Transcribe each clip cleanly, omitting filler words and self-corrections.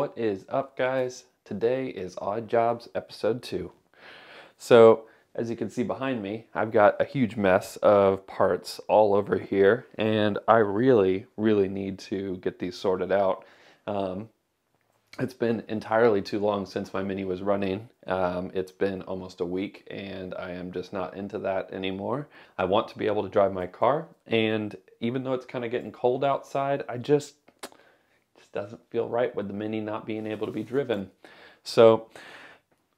What is up, guys? Today is Odd Jobs episode 2. So, as you can see behind me, I've got a huge mess of parts all over here, and I really need to get these sorted out. It's been entirely too long since my Mini was running. It's been almost a week, and I am just not into that anymore. I want to be able to drive my car, and even though it's kind of getting cold outside, I just doesn't feel right with the Mini not being able to be driven. So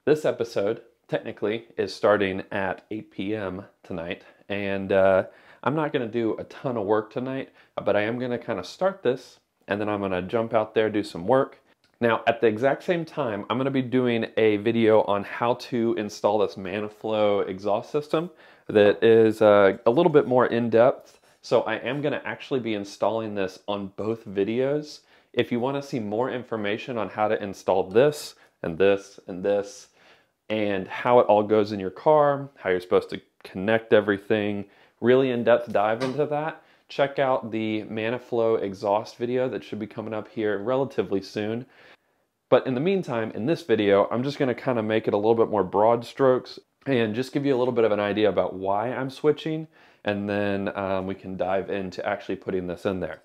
this episode technically is starting at 8 p.m. tonight, and I'm not going to do a ton of work tonight, but I am going to kind of start this, and then I'm going to jump out there, do some work. Now, at the exact same time, I'm going to be doing a video on how to install this ManaFlow exhaust system that is a little bit more in-depth. So I am going to actually be installing this on both videos. If you want to see more information on how to install this and this and this, and how it all goes in your car, how you're supposed to connect everything, really in-depth dive into that, check out the ManaFlow exhaust video that should be coming up here relatively soon. But in the meantime, in this video, I'm just going to kind of make it a little bit more broad strokes and just give you a little bit of an idea about why I'm switching, and then we can dive into actually putting this in there.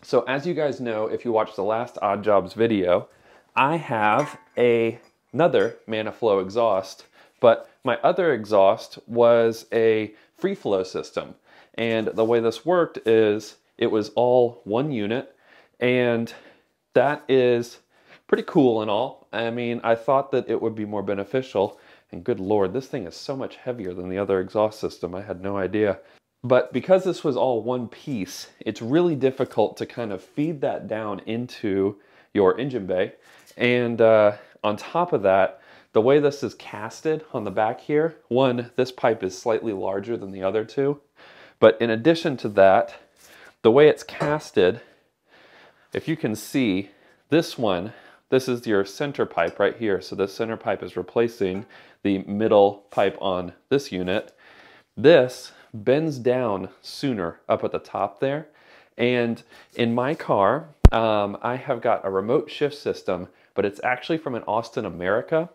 So as you guys know, if you watched the last Odd Jobs video, I have another ManaFlow exhaust, but my other exhaust was a free flow system. And the way this worked is it was all one unit, and that is pretty cool and all. I mean, I thought that it would be more beneficial, and good Lord, this thing is so much heavier than the other exhaust system. I had no idea. But because this was all one piece, it's really difficult to kind of feed that down into your engine bay. And on top of that, the way this is casted on the back here, one, this pipe is slightly larger than the other two. But in addition to that, the way it's casted, if you can see, this one, this is your center pipe right here. So this center pipe is replacing the middle pipe on this unit. This bends down sooner up at the top there. And in my car, I have got a remote shift system, but it's actually from an Austin, America.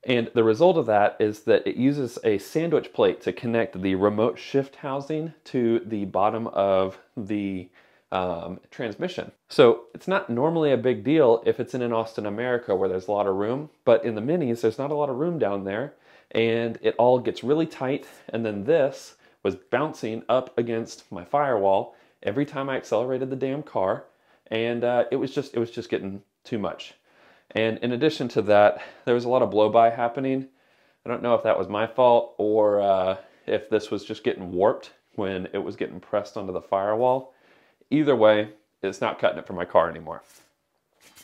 And the result of that is that it uses a sandwich plate to connect the remote shift housing to the bottom of the transmission. So it's not normally a big deal if it's in an Austin, America, where there's a lot of room, but in the Minis, there's not a lot of room down there, and it all gets really tight. And then this was bouncing up against my firewall every time I accelerated the damn car, and it was just getting too much. And in addition to that, there was a lot of blow-by happening. I don't know if that was my fault or if this was just getting warped when it was getting pressed onto the firewall. Either way, it's not cutting it for my car anymore.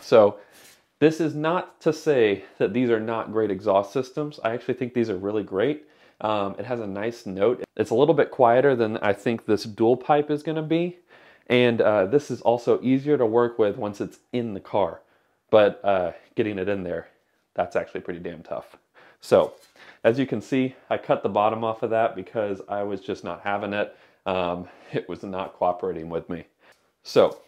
So this is not to say that these are not great exhaust systems. I actually think these are really great. It has a nice note. It's a little bit quieter than I think this dual pipe is going to be. And this is also easier to work with once it's in the car. But getting it in there, that's actually pretty damn tough. So as you can see, I cut the bottom off of that because I was just not having it. It was not cooperating with me. So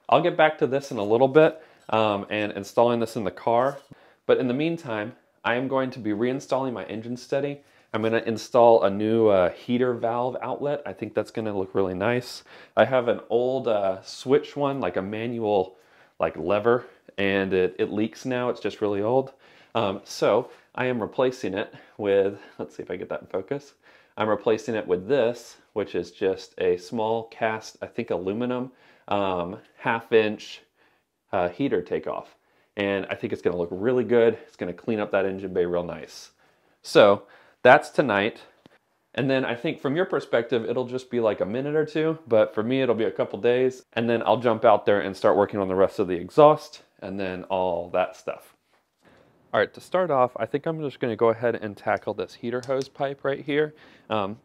I'll get back to this in a little bit and installing this in the car. But in the meantime, I am going to be reinstalling my engine steady. I'm going to install a new heater valve outlet. I think that's going to look really nice. I have an old switch one, like a manual lever, and it leaks now. It's just really old. So I am replacing it with, let's see if I get that in focus. I'm replacing it with this, which is just a small cast, I think aluminum, half-inch heater takeoff. And I think it's going to look really good. It's going to clean up that engine bay real nice. So that's tonight. And then I think from your perspective, it'll just be like a minute or two, but for me, it'll be a couple days. And then I'll jump out there and start working on the rest of the exhaust and then all that stuff. All right, to start off, I think I'm just going to go ahead and tackle this heater hose pipe right here.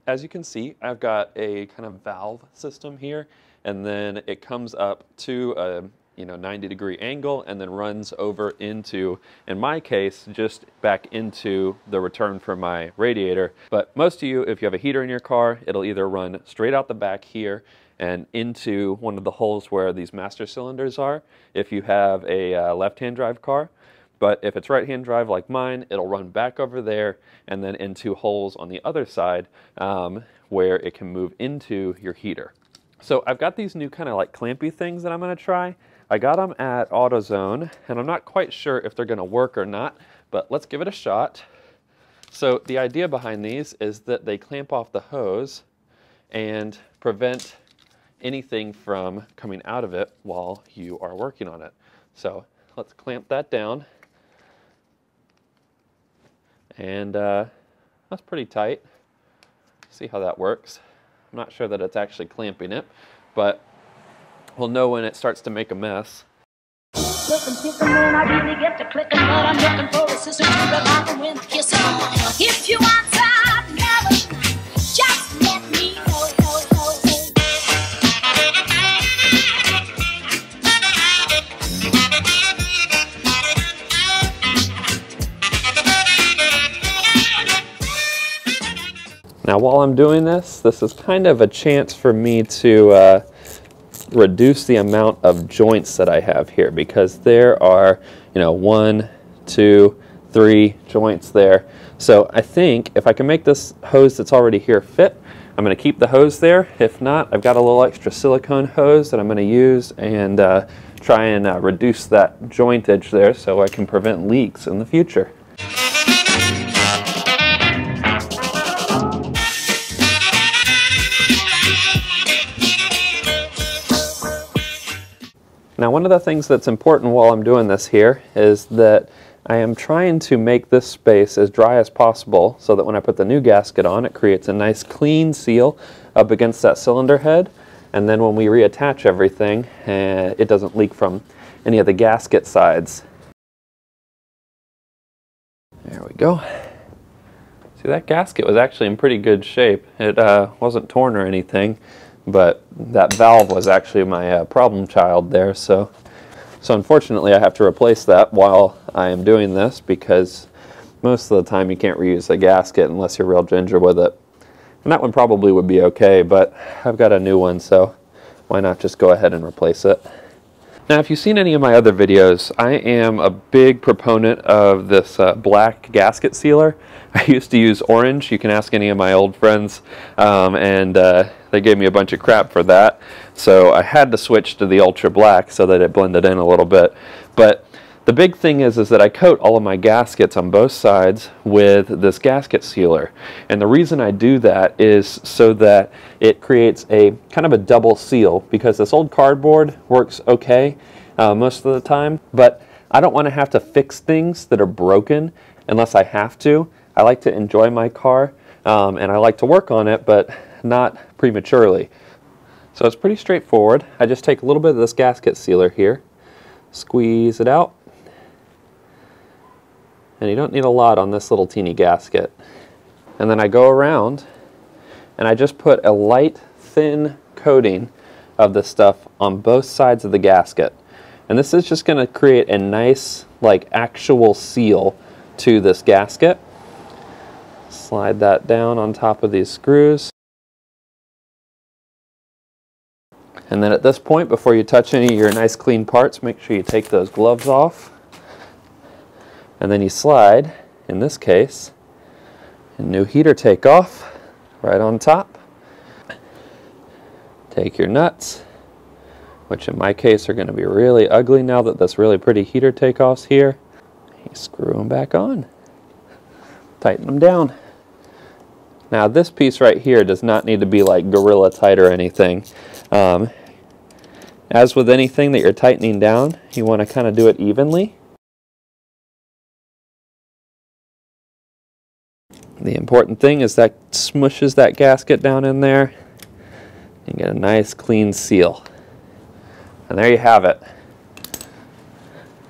As you can see, I've got a kind of valve system here, and then it comes up to 90-degree angle and then runs over into, in my case, just back into the return for my radiator. But most of you, if you have a heater in your car, it'll either run straight out the back here and into one of the holes where these master cylinders are if you have a left-hand drive car. But if it's right-hand drive like mine, it'll run back over there and then into holes on the other side where it can move into your heater. So I've got these new kind of like clampy things that I'm going to try. I got them at AutoZone, and I'm not quite sure if they're going to work or not, but let's give it a shot. So the idea behind these is that they clamp off the hose and prevent anything from coming out of it while you are working on it. So let's clamp that down. And that's pretty tight. See how that works. I'm not sure that it's actually clamping it, but we'll know when it starts to make a mess. If you want some melody, just let me know. Now while I'm doing this is kind of a chance for me to reduce the amount of joints that I have here, because there are 1, 2, 3 joints there. So I think if I can make this hose that's already here fit, I'm going to keep the hose there. If not, I've got a little extra silicone hose that I'm going to use and try and reduce that jointage there so I can prevent leaks in the future. Now, one of the things that's important while I'm doing this here is that I am trying to make this space as dry as possible so that when I put the new gasket on, it creates a nice clean seal up against that cylinder head. And then when we reattach everything, it doesn't leak from any of the gasket sides. There we go. See, that gasket was actually in pretty good shape. It wasn't torn or anything, but that valve was actually my problem child there. So unfortunately I have to replace that while I am doing this, because most of the time you can't reuse a gasket unless you're real ginger with it. And that one probably would be okay, but I've got a new one, so why not just go ahead and replace it. Now, if you've seen any of my other videos, I am a big proponent of this black gasket sealer. I used to use orange. You can ask any of my old friends, and they gave me a bunch of crap for that. So I had to switch to the ultra black so that it blended in a little bit. But the big thing is that I coat all of my gaskets on both sides with this gasket sealer. And the reason I do that is so that it creates a kind of a double seal, because this old cardboard works okay most of the time, but I don't want to have to fix things that are broken unless I have to. I like to enjoy my car and I like to work on it, but not prematurely. So it's pretty straightforward. I just take a little bit of this gasket sealer here, squeeze it out. And you don't need a lot on this little teeny gasket. And then I go around and I just put a light, thin coating of this stuff on both sides of the gasket. And this is just going to create a nice, like, actual seal to this gasket. Slide that down on top of these screws. And then at this point, before you touch any of your nice clean parts, make sure you take those gloves off. And then you slide, in this case, a new heater takeoff right on top. Take your nuts, which in my case are going to be really ugly now that this really pretty heater takeoff's here. You screw them back on. Tighten them down. Now this piece right here does not need to be like gorilla tight or anything. As with anything that you're tightening down, you want to kind of do it evenly. The important thing is that smushes that gasket down in there and get a nice clean seal. And there you have it.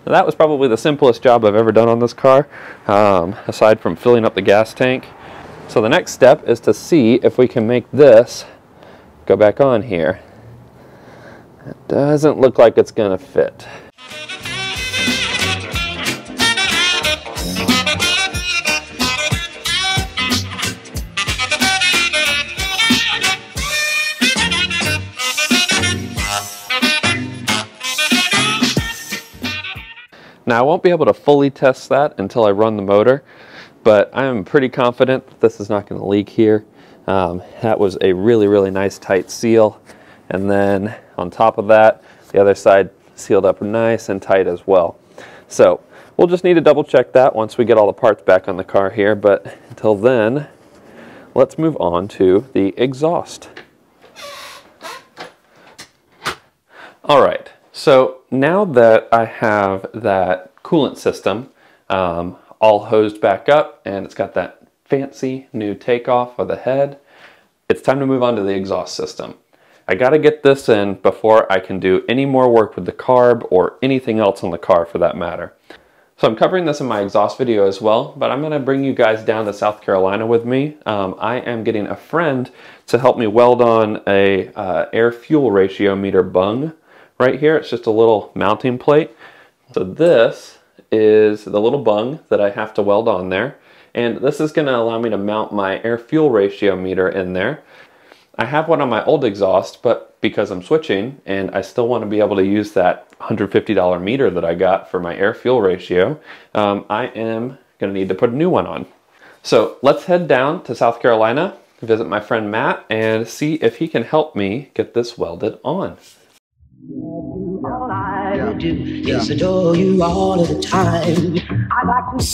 Now that was probably the simplest job I've ever done on this car, aside from filling up the gas tank. So the next step is to see if we can make this go back on here. It doesn't look like it's gonna fit. Now I won't be able to fully test that until I run the motor, but I am pretty confident that this is not going to leak here. That was a really nice tight seal, and then on top of that, the other side sealed up nice and tight as well. So we'll just need to double check that once we get all the parts back on the car here, but until then, let's move on to the exhaust. All right. So now that I have that coolant system all hosed back up and it's got that fancy new takeoff of the head, it's time to move on to the exhaust system. I got to get this in before I can do any more work with the carb or anything else on the car for that matter. So I'm covering this in my exhaust video as well, but I'm going to bring you guys down to South Carolina with me. I am getting a friend to help me weld on a air-fuel ratio meter bung. Right here, it's just a little mounting plate. So this is the little bung that I have to weld on there. And this is going to allow me to mount my air-fuel ratio meter in there. I have one on my old exhaust, but because I'm switching and I still want to be able to use that $150 meter that I got for my air-fuel ratio, I am going to need to put a new one on. So let's head down to South Carolina, visit my friend Matt, and see if he can help me get this welded on. All I do is adore you all of the time. I like to.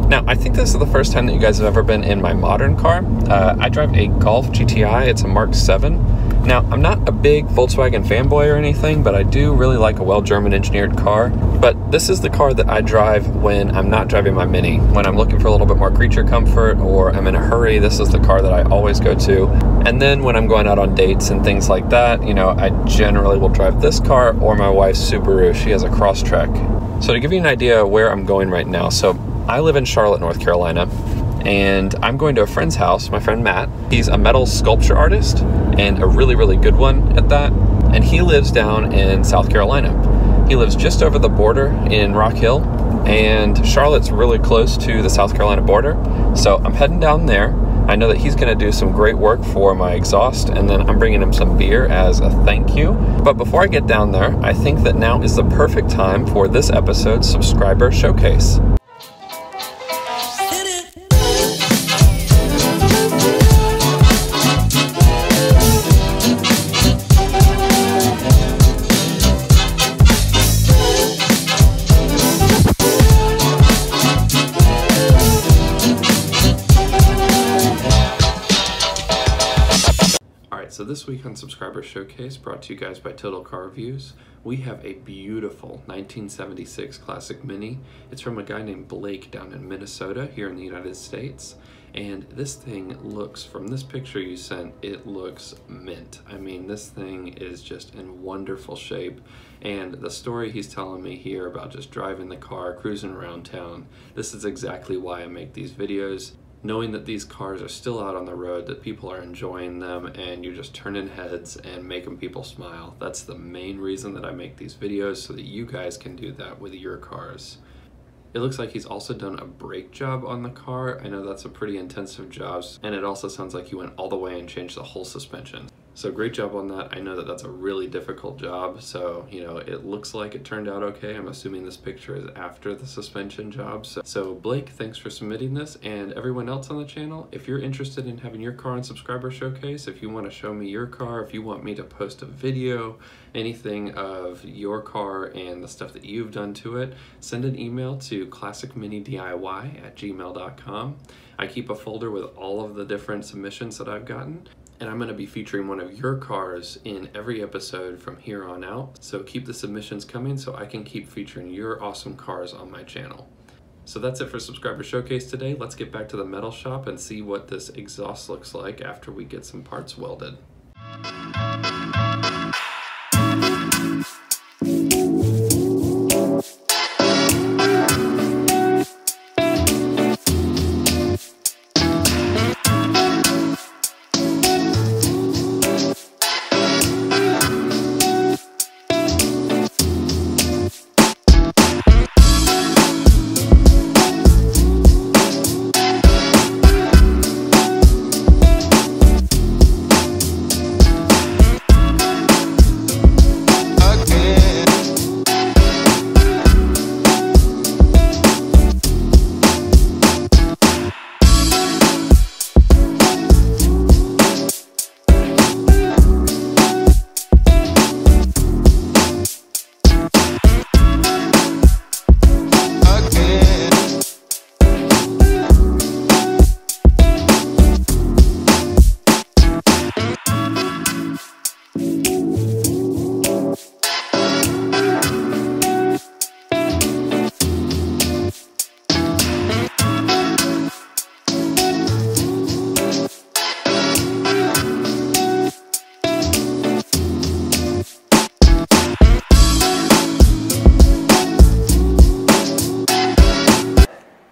Now, I think this is the first time that you guys have ever been in my modern car. I drive a Golf GTI. It's a Mark 7. Now, I'm not a big Volkswagen fanboy or anything, but I do really like a well-German engineered car. But this is the car that I drive when I'm not driving my Mini. When I'm looking for a little bit more creature comfort or I'm in a hurry, this is the car that I always go to. And then when I'm going out on dates and things like that, you know, I generally will drive this car or my wife's Subaru. She has a Crosstrek. So to give you an idea of where I'm going right now, so I live in Charlotte, North Carolina, and I'm going to a friend's house, my friend Matt. He's a metal sculpture artist and a really good one at that. And he lives down in South Carolina. He lives just over the border in Rock Hill, and Charlotte's really close to the South Carolina border. So I'm heading down there. I know that he's going to do some great work for my exhaust, and then I'm bringing him some beer as a thank you. But before I get down there, I think that now is the perfect time for this episode's subscriber showcase. So this week on Subscriber Showcase, brought to you guys by Total Car Reviews, we have a beautiful 1976 Classic Mini. It's from a guy named Blake down in Minnesota here in the United States. And this thing looks, from this picture you sent, it looks mint. I mean, this thing is just in wonderful shape. And the story he's telling me here about just driving the car, cruising around town, this is exactly why I make these videos. Knowing that these cars are still out on the road, that people are enjoying them, and you're just turning heads and making people smile. That's the main reason that I make these videos, so that you guys can do that with your cars. It looks like he's also done a brake job on the car. I know that's a pretty intensive job, and it also sounds like he went all the way and changed the whole suspension. So great job on that. I know that that's a really difficult job, so you know, it looks like it turned out okay. I'm assuming this picture is after the suspension job. So Blake, thanks for submitting this, and everyone else on the channel, if you're interested in having your car on Subscriber Showcase, if you want to show me your car, if you want me to post a video, anything of your car and the stuff that you've done to it, send an email to classicminidiy@gmail.com. I keep a folder with all of the different submissions that I've gotten, and I'm going to be featuring one of your cars in every episode from here on out. So keep the submissions coming so I can keep featuring your awesome cars on my channel. So that's it for Subscriber Showcase today. Let's get back to the metal shop and see what this exhaust looks like after we get some parts welded.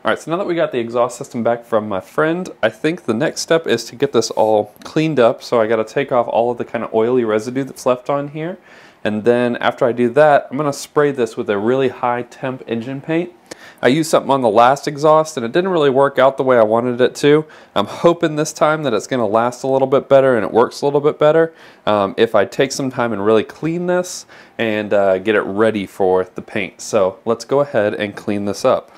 Alright, so now that we got the exhaust system back from my friend, I think the next step is to get this all cleaned up. So I got to take off all of the kind of oily residue that's left on here. And then after I do that, I'm going to spray this with a really high temp engine paint. I used something on the last exhaust and it didn't really work out the way I wanted it to. I'm hoping this time that it's going to last a little bit better and it works a little bit better if I take some time and really clean this and get it ready for the paint. So let's go ahead and clean this up.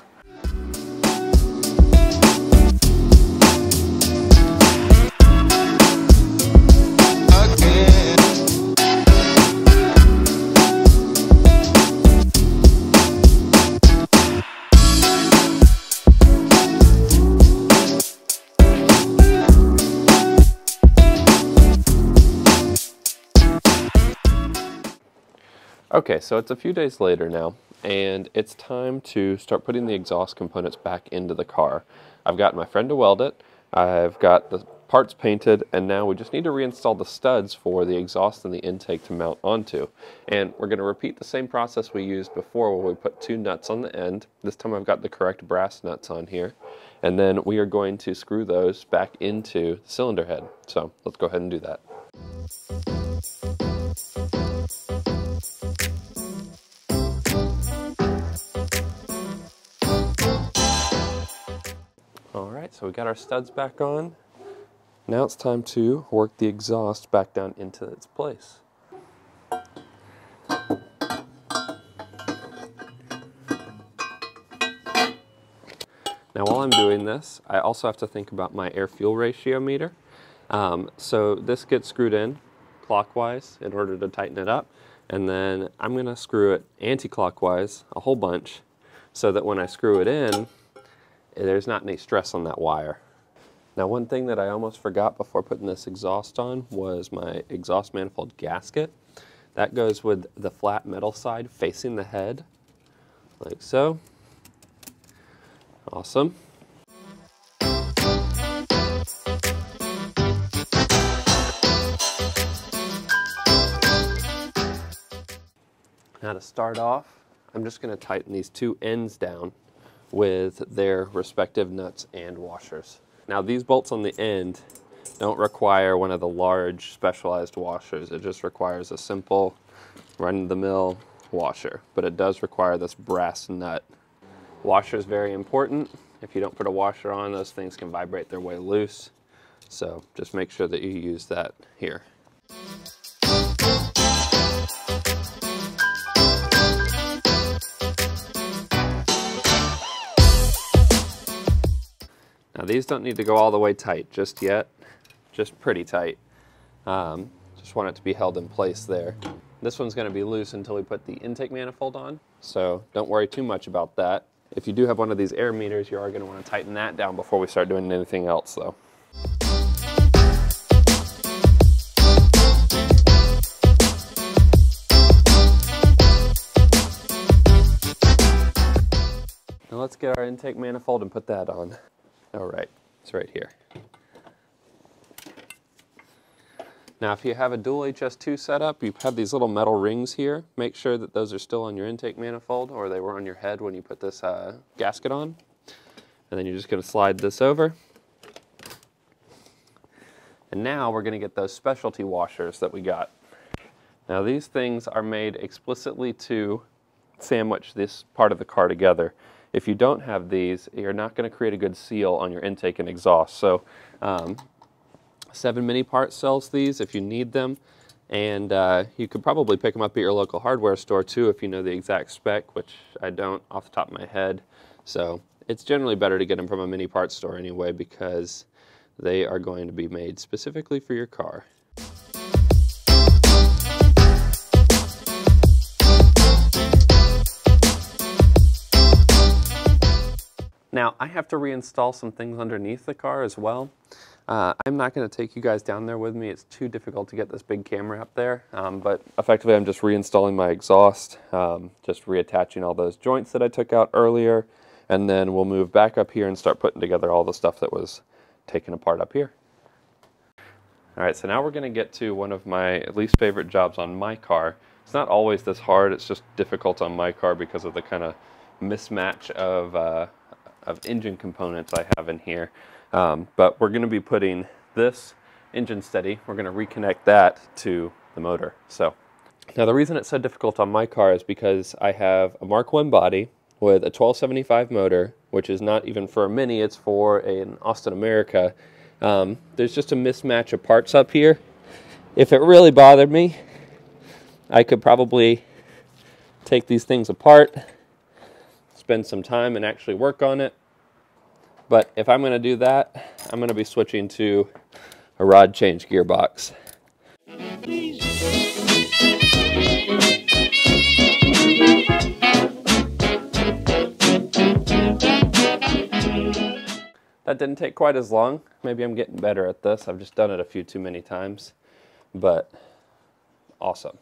Okay, so it's a few days later now, and it's time to start putting the exhaust components back into the car. I've got my friend to weld it, I've got the parts painted, and now we just need to reinstall the studs for the exhaust and the intake to mount onto. And we're going to repeat the same process we used before where we put two nuts on the end. This time I've got the correct brass nuts on here. And then we are going to screw those back into the cylinder head. So let's go ahead and do that. Alright, so we got our studs back on. Now it's time to work the exhaust back down into its place. Now while I'm doing this, I also have to think about my air-fuel ratio meter. So this gets screwed in clockwise in order to tighten it up, and then I'm going to screw it anti-clockwise a whole bunch so that when I screw it in, there's not any stress on that wire. Now one thing that I almost forgot before putting this exhaust on was my exhaust manifold gasket. That goes with the flat metal side facing the head, like so. Awesome. Now to start off, I'm just going to tighten these two ends down with their respective nuts and washers. Now these bolts on the end don't require one of the large specialized washers. It just requires a simple run-of-the-mill washer, but it does require this brass nut. Washer is very important. If you don't put a washer on, those things can vibrate their way loose. So just make sure that you use that here. Now these don't need to go all the way tight just yet, just pretty tight. Just want it to be held in place there. This one's going to be loose until we put the intake manifold on, so don't worry too much about that. If you do have one of these air meters, you are going to want to tighten that down before we start doing anything else though. Now let's get our intake manifold and put that on. Alright, it's right here. Now if you have a dual HS2 setup, you have these little metal rings here. Make sure that those are still on your intake manifold, or they were on your head when you put this gasket on. And then you're just going to slide this over. And now we're going to get those specialty washers that we got. Now these things are made explicitly to sandwich this part of the car together. If you don't have these, you're not going to create a good seal on your intake and exhaust. So 7 Mini Parts sells these if you need them, and you could probably pick them up at your local hardware store too if you know the exact spec, which I don't off the top of my head. So it's generally better to get them from a Mini Parts store anyway, because they are going to be made specifically for your car. Now, I have to reinstall some things underneath the car as well. I'm not going to take you guys down there with me. It's too difficult to get this big camera up there. But effectively, I'm just reinstalling my exhaust, just reattaching all those joints that I took out earlier, and then we'll move back up here and start putting together all the stuff that was taken apart up here. All right, so now we're going to get to one of my least favorite jobs on my car. It's not always this hard. It's just difficult on my car because of the kind of mismatch of of engine components I have in here. But we're going to be putting this engine steady, we're going to reconnect that to the motor. So now the reason it's so difficult on my car is because I have a Mark I body with a 1275 motor, which is not even for a Mini, it's for an Austin America. There's just a mismatch of parts up here. If it really bothered me, I could probably take these things apart, spend some time and actually work on it. But if I'm going to do that, I'm going to be switching to a rod change gearbox. That didn't take quite as long. Maybe I'm getting better at this. I've just done it a few too many times, but awesome.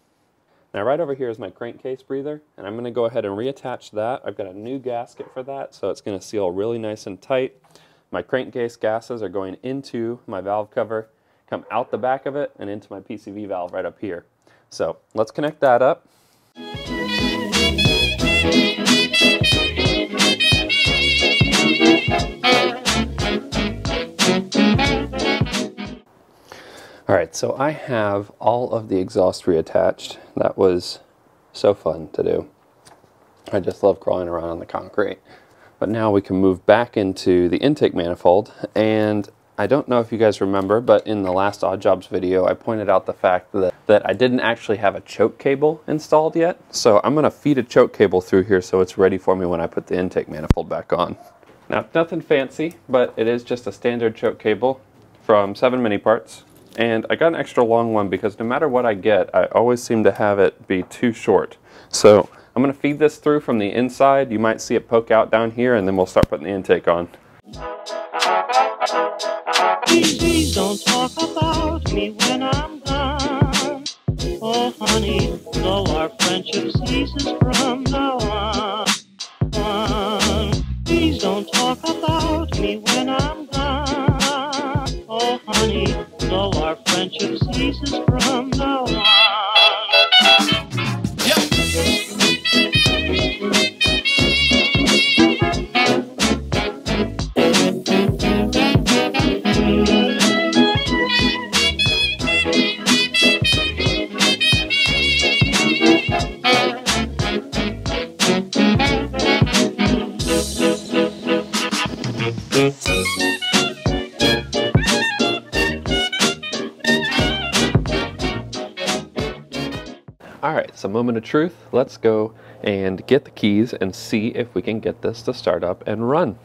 Now right over here is my crankcase breather, and I'm going to go ahead and reattach that. I've got a new gasket for that, so it's going to seal really nice and tight. My crankcase gases are going into my valve cover, come out the back of it, and into my PCV valve right up here. So let's connect that up. Alright, so I have all of the exhaust reattached. That was so fun to do. I just love crawling around on the concrete. But now we can move back into the intake manifold, and I don't know if you guys remember, but in the last Odd Jobs video I pointed out the fact that I didn't actually have a choke cable installed yet. So I'm going to feed a choke cable through here so it's ready for me when I put the intake manifold back on. Now, nothing fancy, but it is just a standard choke cable from 7 Mini Parts. And I got an extra long one because no matter what I get, I always seem to have it be too short. So I'm going to feed this through from the inside. You might see it poke out down here, and then we'll start putting the intake on. Please don't talk about me when I'm gone. Oh honey, though our friendship ceases from now on. Please don't talk about me when I'm gone. Oh honey, though our friendship ceases from now on. Alright, so moment of truth. Let's go and get the keys and see if we can get this to start up and run.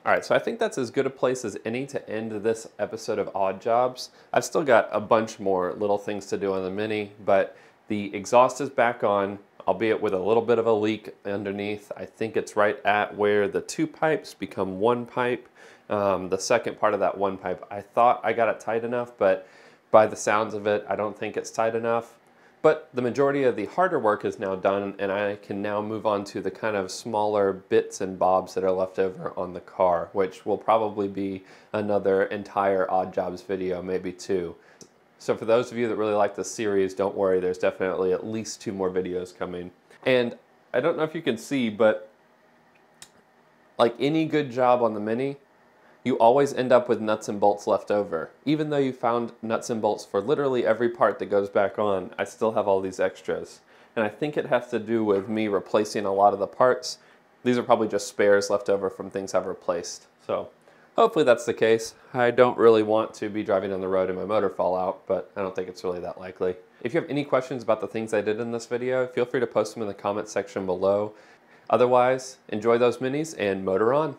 Alright, so I think that's as good a place as any to end this episode of Odd Jobs. I've still got a bunch more little things to do on the Mini, but the exhaust is back on, albeit with a little bit of a leak underneath. I think it's right at where the 2 pipes become 1 pipe. The second part of that 1 pipe, I thought I got it tight enough, but by the sounds of it, I don't think it's tight enough. But the majority of the harder work is now done, and I can now move on to the kind of smaller bits and bobs that are left over on the car, which will probably be another entire Odd Jobs video, maybe 2. So for those of you that really like this series, don't worry, there's definitely at least 2 more videos coming. And I don't know if you can see, but like any good job on the Mini, you always end up with nuts and bolts left over. Even though you found nuts and bolts for literally every part that goes back on, I still have all these extras. And I think it has to do with me replacing a lot of the parts. These are probably just spares left over from things I've replaced. So Hopefully that's the case. I don't really want to be driving on the road and my motor fall out, but I don't think it's really that likely. If you have any questions about the things I did in this video, feel free to post them in the comment section below. Otherwise, enjoy those minis and motor on.